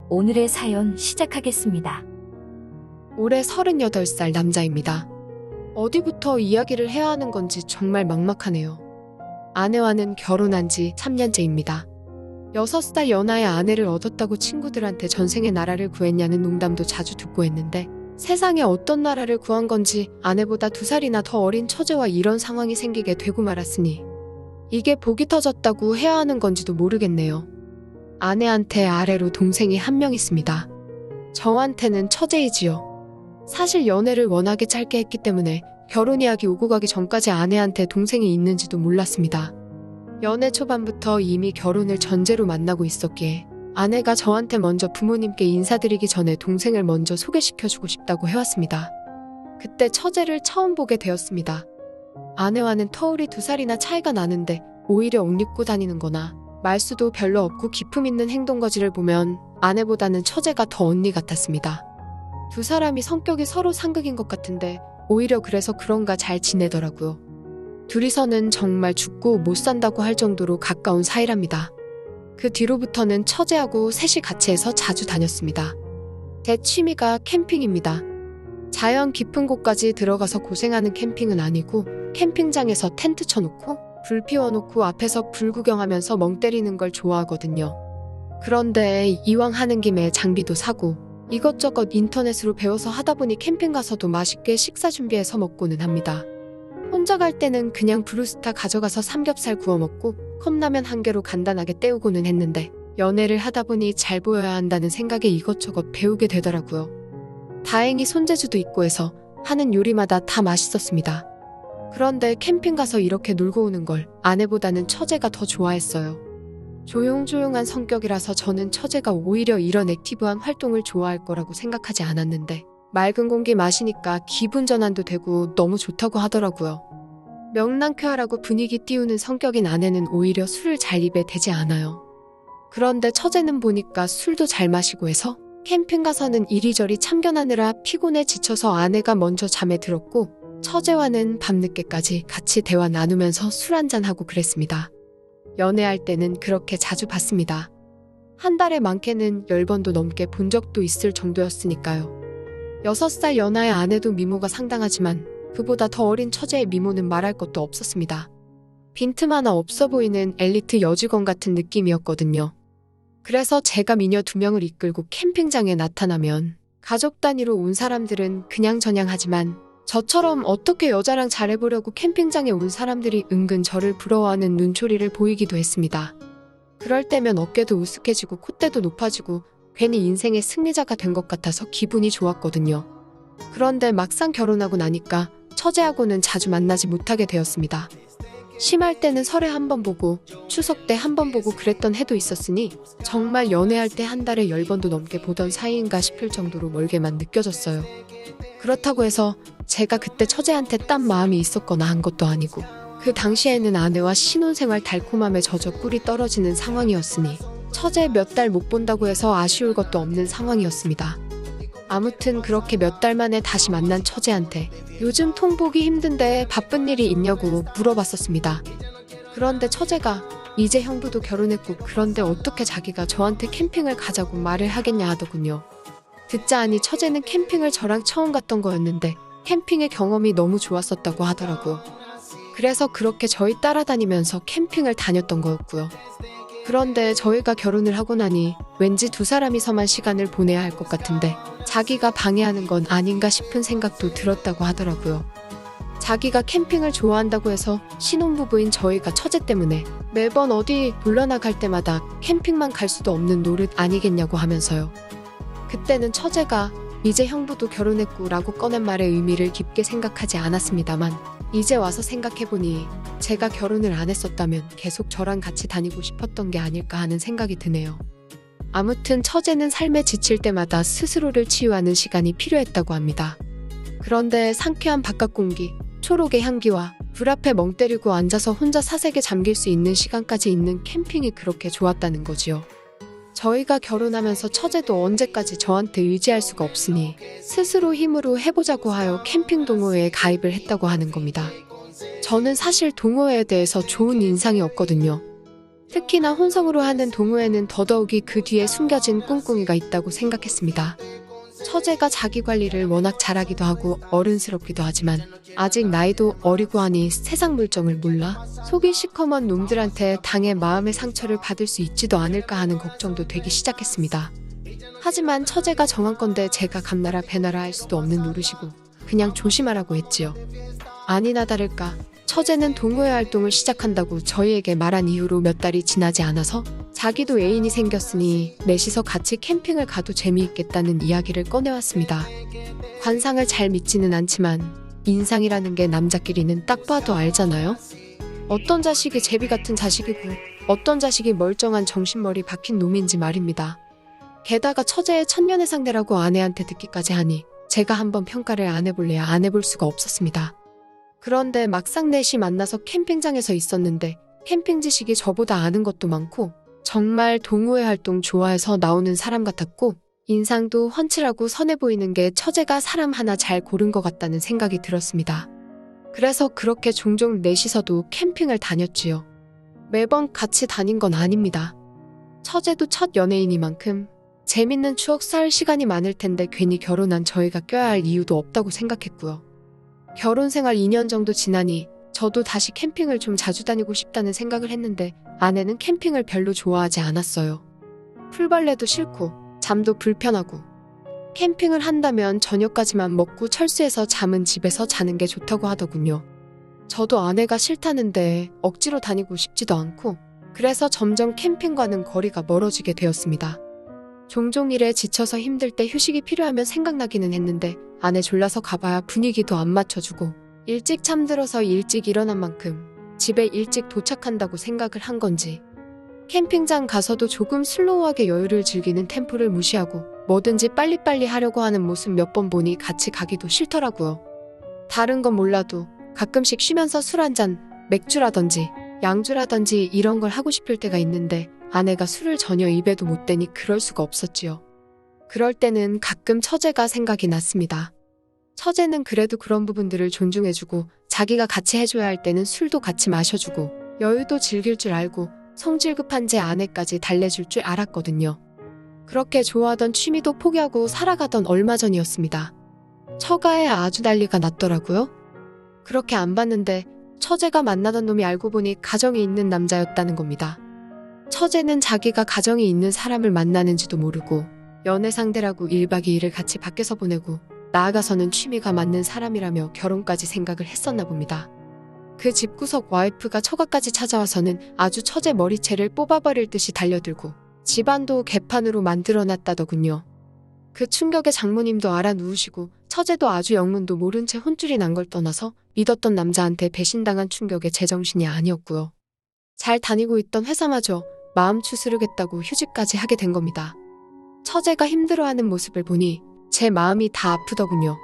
오늘의 사연 시작하겠습니다. 올해 38살 남자입니다. 어디부터 이야기를 해야 하는 건지 정말 막막하네요. 아내와는 결혼한 지 3년째입니다. 6살 연하의 아내를 얻었다고 친구들한테 전생에 나라를 구했냐는 농담도 자주 듣고 했는데 세상에 어떤 나라를 구한 건지 아내보다 2살이나 더 어린 처제와 이런 상황이 생기게 되고 말았으니 이게 복이 터졌다고 해야 하는 건지도 모르겠네요. 아내한테 아래로 동생이 한 명 있습니다. 저한테는 처제이지요. 사실 연애를 워낙에 짧게 했기 때문에 결혼 이야기 오고 가기 전까지 아내한테 동생이 있는지도 몰랐습니다. 연애 초반부터 이미 결혼을 전제로 만나고 있었기에 아내가 저한테 먼저 부모님께 인사드리기 전에 동생을 먼저 소개시켜주고 싶다고 해왔습니다. 그때 처제를 처음 보게 되었습니다. 아내와는 터울이 2살이나 차이가 나는데 오히려 옷 입고 다니는 거나 말수도 별로 없고 기품 있는 행동거지를 보면 아내보다는 처제가 더 언니 같았습니다. 2사람이 성격이 서로 상극인 것 같은데 오히려 그래서 그런가 잘 지내더라고요. 둘이서는 정말 죽고 못 산다고 할 정도로 가까운 사이랍니다. 그 뒤로부터는 처제하고 셋이 같이 해서 자주 다녔습니다. 제 취미가 캠핑입니다. 자연 깊은 곳까지 들어가서 고생하는 캠핑은 아니고 캠핑장에서 텐트 쳐놓고 불 피워놓고 앞에서 불 구경하면서 멍 때리는 걸 좋아하거든요. 그런데 이왕 하는 김에 장비도 사고 이것저것 인터넷으로 배워서 하다 보니 캠핑 가서도 맛있게 식사 준비해서 먹고는 합니다. 혼자 갈 때는 그냥 브루스타 가져가서 삼겹살 구워 먹고 컵라면 한 개로 간단하게 때우고는 했는데 연애를 하다 보니 잘 보여야 한다는 생각에 이것저것 배우게 되더라고요. 다행히 손재주도 있고 해서 하는 요리마다 다 맛있었습니다. 그런데 캠핑 가서 이렇게 놀고 오는 걸 아내보다는 처제가 더 좋아했어요. 조용조용한 성격이라서 저는 처제가 오히려 이런 액티브한 활동을 좋아할 거라고 생각하지 않았는데 맑은 공기 마시니까 기분 전환도 되고 너무 좋다고 하더라고요. 명랑쾌활하고 분위기 띄우는 성격인 아내는 오히려 술을 잘 입에 대지 않아요. 그런데 처제는 보니까 술도 잘 마시고 해서 캠핑 가서는 이리저리 참견하느라 피곤해 지쳐서 아내가 먼저 잠에 들었고 처제와는 밤늦게까지 같이 대화 나누면서 술 한잔하고 그랬습니다. 연애할 때는 그렇게 자주 봤습니다. 한 달에 많게는 10번도 넘게 본 적도 있을 정도였으니까요. 6살 연하의 아내도 미모가 상당하지만 그보다 더 어린 처제의 미모는 말할 것도 없었습니다. 빈틈 하나 없어 보이는 엘리트 여직원 같은 느낌이었거든요. 그래서 제가 미녀 2명을 이끌고 캠핑장에 나타나면 가족 단위로 온 사람들은 그냥저냥 하지만 저처럼 어떻게 여자랑 잘해보려고 캠핑장에 온 사람들이 은근 저를 부러워하는 눈초리를 보이기도 했습니다. 그럴 때면 어깨도 우스해지고 콧대도 높아지고 괜히 인생의 승리자가 된 것 같아서 기분이 좋았거든요. 그런데 막상 결혼하고 나니까 처제하고는 자주 만나지 못하게 되었습니다. 심할 때는 설에 한 번 보고 추석 때 한 번 보고 그랬던 해도 있었으니 정말 연애할 때 한 달에 10번도 넘게 보던 사이인가 싶을 정도로 멀게만 느껴졌어요. 그렇다고 해서 제가 그때 처제한테 딴 마음이 있었거나 한 것도 아니고 그 당시에는 아내와 신혼생활 달콤함에 젖어 꿀이 떨어지는 상황이었으니 처제 몇 달 못 본다고 해서 아쉬울 것도 없는 상황이었습니다. 아무튼 그렇게 몇 달 만에 다시 만난 처제한테 요즘 통 보기 힘든데 바쁜 일이 있냐고 물어봤었습니다. 그런데 처제가 이제 형부도 결혼했고 그런데 어떻게 자기가 저한테 캠핑을 가자고 말을 하겠냐 하더군요. 듣자 하니 처제는 캠핑을 저랑 처음 갔던 거였는데 캠핑의 경험이 너무 좋았었다고 하더라고요. 그래서 그렇게 저희 따라다니면서 캠핑을 다녔던 거였고요. 그런데 저희가 결혼을 하고 나니 왠지 2사람이서만 시간을 보내야 할 것 같은데 자기가 방해하는 건 아닌가 싶은 생각도 들었다고 하더라고요. 자기가 캠핑을 좋아한다고 해서 신혼부부인 저희가 처제 때문에 매번 어디 놀러 나갈 때마다 캠핑만 갈 수도 없는 노릇 아니겠냐고 하면서요. 그때는 처제가 이제 형부도 결혼했고 라고 꺼낸 말의 의미를 깊게 생각하지 않았습니다만 이제 와서 생각해보니 제가 결혼을 안 했었다면 계속 저랑 같이 다니고 싶었던 게 아닐까 하는 생각이 드네요. 아무튼 처제는 삶에 지칠 때마다 스스로를 치유하는 시간이 필요했다고 합니다. 그런데 상쾌한 바깥 공기, 초록의 향기와 불 앞에 멍 때리고 앉아서 혼자 사색에 잠길 수 있는 시간까지 있는 캠핑이 그렇게 좋았다는 거지요. 저희가 결혼하면서 처제도 언제까지 저한테 의지할 수가 없으니 스스로 힘으로 해보자고 하여 캠핑 동호회에 가입을 했다고 하는 겁니다. 저는 사실 동호회에 대해서 좋은 인상이 없거든요. 특히나 혼성으로 하는 동호회는 더더욱이 그 뒤에 숨겨진 꿍꿍이가 있다고 생각했습니다. 처제가 자기 관리를 워낙 잘하기도 하고 어른스럽기도 하지만 아직 나이도 어리고 하니 세상 물정을 몰라 속이 시커먼 놈들한테 당해 마음의 상처를 받을 수 있지도 않을까 하는 걱정도 되기 시작했습니다. 하지만 처제가 정한 건데 제가 감나라 배나라 할 수도 없는 노릇이고 그냥 조심하라고 했지요. 아니나 다를까 처제는 동호회 활동을 시작한다고 저희에게 말한 이후로 몇 달이 지나지 않아서 자기도 애인이 생겼으니 넷이서 같이 캠핑을 가도 재미있겠다는 이야기를 꺼내왔습니다. 관상을 잘 믿지는 않지만 인상이라는 게 남자끼리는 딱 봐도 알잖아요. 어떤 자식이 제비 같은 자식이고 어떤 자식이 멀쩡한 정신머리 박힌 놈인지 말입니다. 게다가 처제의 천년의 상대라고 아내한테 듣기까지 하니 제가 한번 평가를 안 해볼래야 안 해볼 수가 없었습니다. 그런데 막상 넷이 만나서 캠핑장에서 있었는데 캠핑 지식이 저보다 아는 것도 많고 정말 동호회 활동 좋아해서 나오는 사람 같았고 인상도 훤칠하고 선해 보이는 게 처제가 사람 하나 잘 고른 것 같다는 생각이 들었습니다. 그래서 그렇게 종종 넷이서도 캠핑을 다녔지요. 매번 같이 다닌 건 아닙니다. 처제도 첫 연애인이만큼 재밌는 추억 쌓을 시간이 많을 텐데 괜히 결혼한 저희가 껴야 할 이유도 없다고 생각했고요. 결혼 생활 2년 정도 지나니 저도 다시 캠핑을 좀 자주 다니고 싶다는 생각을 했는데 아내는 캠핑을 별로 좋아하지 않았어요. 풀벌레도 싫고 잠도 불편하고 캠핑을 한다면 저녁까지만 먹고 철수해서 잠은 집에서 자는 게 좋다고 하더군요. 저도 아내가 싫다는데 억지로 다니고 싶지도 않고 그래서 점점 캠핑과는 거리가 멀어지게 되었습니다. 종종 일에 지쳐서 힘들 때 휴식이 필요하면 생각나기는 했는데 아내 졸라서 가봐야 분위기도 안 맞춰주고 일찍 잠들어서 일찍 일어난 만큼 집에 일찍 도착한다고 생각을 한 건지 캠핑장 가서도 조금 슬로우하게 여유를 즐기는 템포를 무시하고 뭐든지 빨리빨리 하려고 하는 모습 몇 번 보니 같이 가기도 싫더라고요. 다른 건 몰라도 가끔씩 쉬면서 술 한잔, 맥주라든지 양주라든지 이런 걸 하고 싶을 때가 있는데 아내가 술을 전혀 입에도 못 대니 그럴 수가 없었지요. 그럴 때는 가끔 처제가 생각이 났습니다. 처제는 그래도 그런 부분들을 존중해주고 자기가 같이 해줘야 할 때는 술도 같이 마셔주고 여유도 즐길 줄 알고 성질 급한 제 아내까지 달래줄 줄 알았거든요. 그렇게 좋아하던 취미도 포기하고 살아가던 얼마 전이었습니다. 처가에 아주 난리가 났더라고요. 그렇게 안 봤는데 처제가 만나던 놈이 알고 보니 가정이 있는 남자였다는 겁니다. 처제는 자기가 가정이 있는 사람을 만나는지도 모르고 연애 상대라고 1박 2일을 같이 밖에서 보내고 나아가서는 취미가 맞는 사람이라며 결혼까지 생각을 했었나 봅니다. 그 집구석 와이프가 처가까지 찾아와서는 아주 처제 머리채를 뽑아버릴 듯이 달려들고 집안도 개판으로 만들어놨다더군요. 그 충격에 장모님도 알아누우시고 처제도 아주 영문도 모른 채 혼쭐이 난 걸 떠나서 믿었던 남자한테 배신당한 충격에 제정신이 아니었고요. 잘 다니고 있던 회사마저 마음 추스르겠다고 휴직까지 하게 된 겁니다. 처제가 힘들어하는 모습을 보니 제 마음이 다 아프더군요.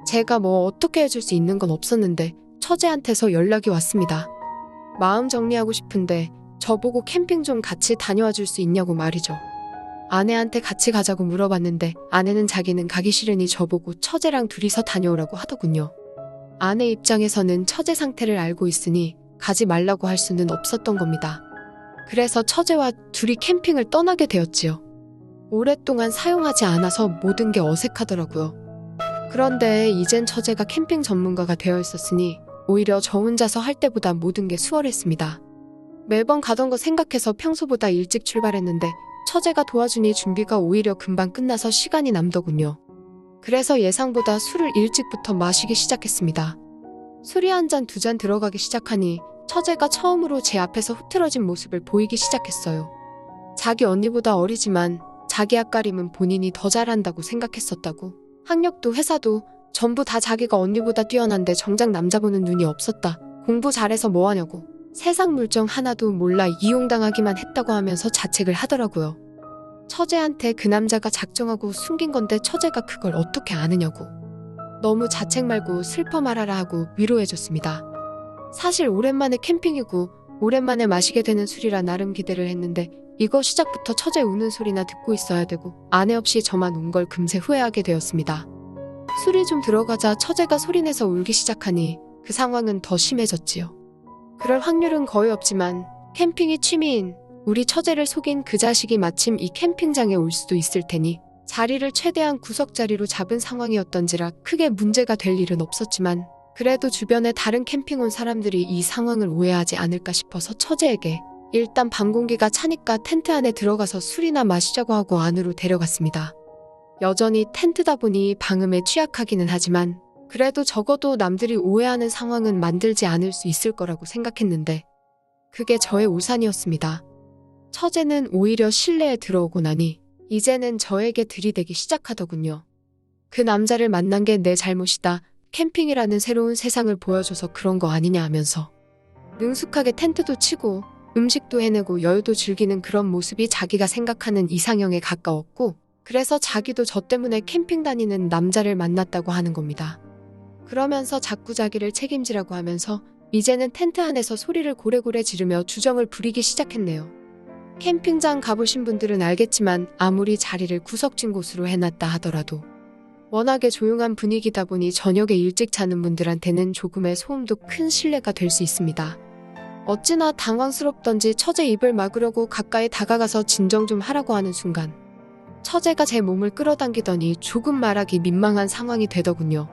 제가 뭐 어떻게 해줄 수 있는 건 없었는데 처제한테서 연락이 왔습니다. 마음 정리하고 싶은데 저보고 캠핑 좀 같이 다녀와 줄 수 있냐고 말이죠. 아내한테 같이 가자고 물어봤는데 아내는 자기는 가기 싫으니 저보고 처제랑 둘이서 다녀오라고 하더군요. 아내 입장에서는 처제 상태를 알고 있으니 가지 말라고 할 수는 없었던 겁니다. 그래서 처제와 둘이 캠핑을 떠나게 되었지요. 오랫동안 사용하지 않아서 모든 게 어색하더라고요. 그런데 이젠 처제가 캠핑 전문가가 되어 있었으니 오히려 저 혼자서 할 때보다 모든 게 수월했습니다. 매번 가던 거 생각해서 평소보다 일찍 출발했는데 처제가 도와주니 준비가 오히려 금방 끝나서 시간이 남더군요. 그래서 예상보다 술을 일찍부터 마시기 시작했습니다. 술이 한 잔 두 잔 들어가기 시작하니 처제가 처음으로 제 앞에서 흐트러진 모습을 보이기 시작했어요. 자기 언니보다 어리지만 자기 앞가림은 본인이 더 잘한다고 생각했었다고. 학력도 회사도 전부 다 자기가 언니보다 뛰어난데 정작 남자 보는 눈이 없었다. 공부 잘해서 뭐하냐고. 세상 물정 하나도 몰라 이용당하기만 했다고 하면서 자책을 하더라고요. 처제한테 그 남자가 작정하고 숨긴 건데 처제가 그걸 어떻게 아느냐고. 너무 자책 말고 슬퍼 말하라 하고 위로해줬습니다. 사실 오랜만에 캠핑이고 오랜만에 마시게 되는 술이라 나름 기대를 했는데 이거 시작부터 처제 우는 소리나 듣고 있어야 되고 아내 없이 저만 운 걸 금세 후회하게 되었습니다. 술이 좀 들어가자 처제가 소리내서 울기 시작하니 그 상황은 더 심해졌지요. 그럴 확률은 거의 없지만 캠핑이 취미인 우리 처제를 속인 그 자식이 마침 이 캠핑장에 올 수도 있을 테니 자리를 최대한 구석자리로 잡은 상황이었던지라 크게 문제가 될 일은 없었지만 그래도 주변에 다른 캠핑 온 사람들이 이 상황을 오해하지 않을까 싶어서 처제에게 일단 밤 공기가 차니까 텐트 안에 들어가서 술이나 마시자고 하고 안으로 데려갔습니다. 여전히 텐트다 보니 방음에 취약하기는 하지만 그래도 적어도 남들이 오해하는 상황은 만들지 않을 수 있을 거라고 생각했는데 그게 저의 오산이었습니다. 처제는 오히려 실내에 들어오고 나니 이제는 저에게 들이대기 시작하더군요. 그 남자를 만난 게 내 잘못이다. 캠핑이라는 새로운 세상을 보여줘서 그런 거 아니냐 하면서 능숙하게 텐트도 치고 음식도 해내고 여유도 즐기는 그런 모습이 자기가 생각하는 이상형에 가까웠고 그래서 자기도 저 때문에 캠핑 다니는 남자를 만났다고 하는 겁니다. 그러면서 자꾸 자기를 책임지라고 하면서 이제는 텐트 안에서 소리를 고래고래 지르며 주정을 부리기 시작했네요. 캠핑장 가보신 분들은 알겠지만 아무리 자리를 구석진 곳으로 해놨다 하더라도 워낙에 조용한 분위기다 보니 저녁에 일찍 자는 분들한테는 조금의 소음도 큰 신뢰가 될 수 있습니다. 어찌나 당황스럽던지 처제 입을 막으려고 가까이 다가가서 진정 좀 하라고 하는 순간 처제가 제 몸을 끌어당기더니 조금 말하기 민망한 상황이 되더군요.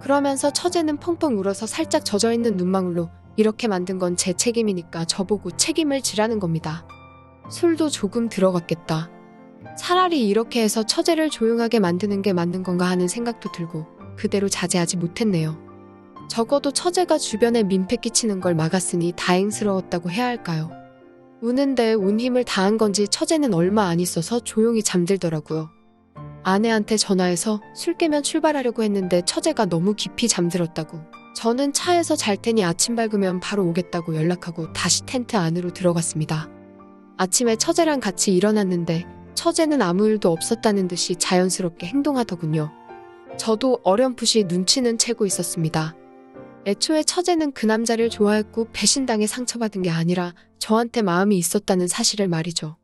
그러면서 처제는 펑펑 울어서 살짝 젖어있는 눈망울로 이렇게 만든 건 제 책임이니까 저보고 책임을 지라는 겁니다. 술도 조금 들어갔겠다. 차라리 이렇게 해서 처제를 조용하게 만드는 게 맞는 건가 하는 생각도 들고 그대로 자제하지 못했네요. 적어도 처제가 주변에 민폐 끼치는 걸 막았으니 다행스러웠다고 해야 할까요? 우는데 운 힘을 다한 건지 처제는 얼마 안 있어서 조용히 잠들더라고요. 아내한테 전화해서 술 깨면 출발하려고 했는데 처제가 너무 깊이 잠들었다고 저는 차에서 잘 테니 아침 밝으면 바로 오겠다고 연락하고 다시 텐트 안으로 들어갔습니다. 아침에 처제랑 같이 일어났는데 처제는 아무 일도 없었다는 듯이 자연스럽게 행동하더군요. 저도 어렴풋이 눈치는 채고 있었습니다. 애초에 처제는 그 남자를 좋아했고 배신당해 상처받은 게 아니라 저한테 마음이 있었다는 사실을 말이죠.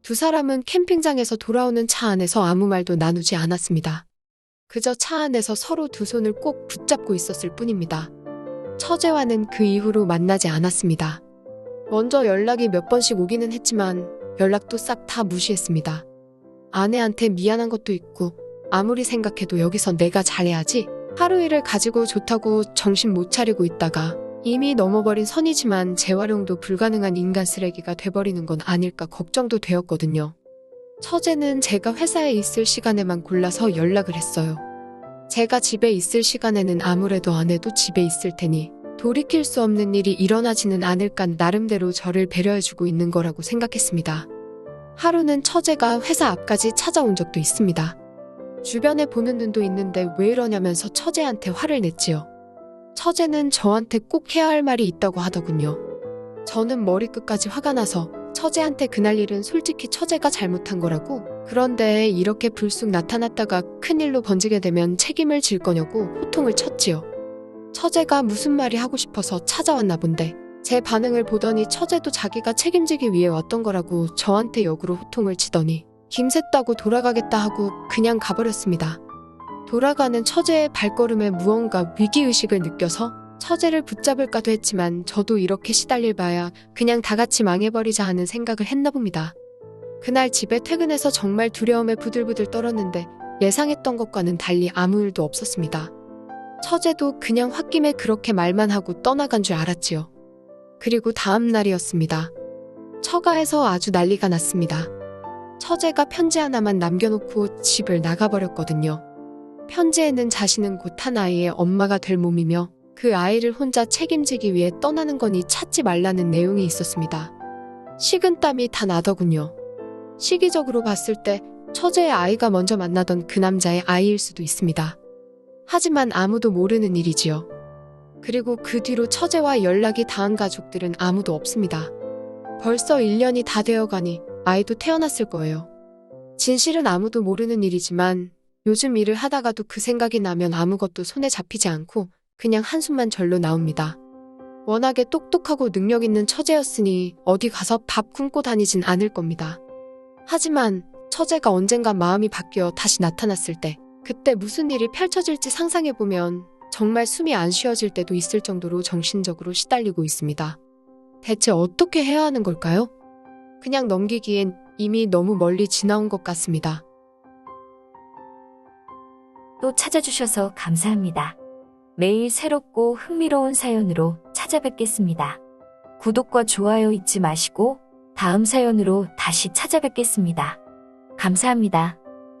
두 사람은 캠핑장에서 돌아오는 차 안에서 아무 말도 나누지 않았습니다. 그저 차 안에서 서로 두 손을 꼭 붙잡고 있었을 뿐입니다. 처제와는 그 이후로 만나지 않았습니다. 먼저 연락이 몇 번씩 오기는 했지만 연락도 싹 다 무시했습니다. 아내한테 미안한 것도 있고 아무리 생각해도 여기서 내가 잘해야지 하루 일을 가지고 좋다고 정신 못 차리고 있다가 이미 넘어버린 선이지만 재활용도 불가능한 인간 쓰레기가 돼버리는 건 아닐까 걱정도 되었거든요. 처제는 제가 회사에 있을 시간에만 골라서 연락을 했어요. 제가 집에 있을 시간에는 아무래도 아내도 집에 있을 테니 돌이킬 수 없는 일이 일어나지는 않을까 나름대로 저를 배려해주고 있는 거라고 생각했습니다. 하루는 처제가 회사 앞까지 찾아온 적도 있습니다. 주변에 보는 눈도 있는데 왜 이러냐면서 처제한테 화를 냈지요. 처제는 저한테 꼭 해야 할 말이 있다고 하더군요. 저는 머리끝까지 화가 나서 처제한테 그날 일은 솔직히 처제가 잘못한 거라고 그런데 이렇게 불쑥 나타났다가 큰일로 번지게 되면 책임을 질 거냐고 호통을 쳤지요. 처제가 무슨 말이 하고 싶어서 찾아왔나 본데 제 반응을 보더니 처제도 자기가 책임지기 위해 왔던 거라고 저한테 역으로 호통을 치더니 김샜다고 돌아가겠다 하고 그냥 가버렸습니다. 돌아가는 처제의 발걸음에 무언가 위기의식을 느껴서 처제를 붙잡을까도 했지만 저도 이렇게 시달릴 바야 그냥 다 같이 망해버리자 하는 생각을 했나 봅니다. 그날 집에 퇴근해서 정말 두려움에 부들부들 떨었는데 예상했던 것과는 달리 아무 일도 없었습니다. 처제도 그냥 홧김에 그렇게 말만 하고 떠나간 줄 알았지요. 그리고 다음 날이었습니다. 처가에서 아주 난리가 났습니다. 처제가 편지 하나만 남겨놓고 집을 나가버렸거든요. 편지에는 자신은 곧 한 아이의 엄마가 될 몸이며 그 아이를 혼자 책임지기 위해 떠나는 거니 찾지 말라는 내용이 있었습니다. 식은땀이 다 나더군요. 시기적으로 봤을 때 처제의 아이가 먼저 만나던 그 남자의 아이일 수도 있습니다. 하지만 아무도 모르는 일이지요. 그리고 그 뒤로 처제와 연락이 닿은 가족들은 아무도 없습니다. 벌써 1년이 다 되어가니 아이도 태어났을 거예요. 진실은 아무도 모르는 일이지만 요즘 일을 하다가도 그 생각이 나면 아무것도 손에 잡히지 않고 그냥 한숨만 절로 나옵니다. 워낙에 똑똑하고 능력 있는 처제였으니 어디 가서 밥 굶고 다니진 않을 겁니다. 하지만 처제가 언젠가 마음이 바뀌어 다시 나타났을 때 그때 무슨 일이 펼쳐질지 상상해보면 정말 숨이 안 쉬어질 때도 있을 정도로 정신적으로 시달리고 있습니다. 대체 어떻게 해야 하는 걸까요? 그냥 넘기기엔 이미 너무 멀리 지나온 것 같습니다. 또 찾아주셔서 감사합니다. 매일 새롭고 흥미로운 사연으로 찾아뵙겠습니다. 구독과 좋아요 잊지 마시고 다음 사연으로 다시 찾아뵙겠습니다. 감사합니다.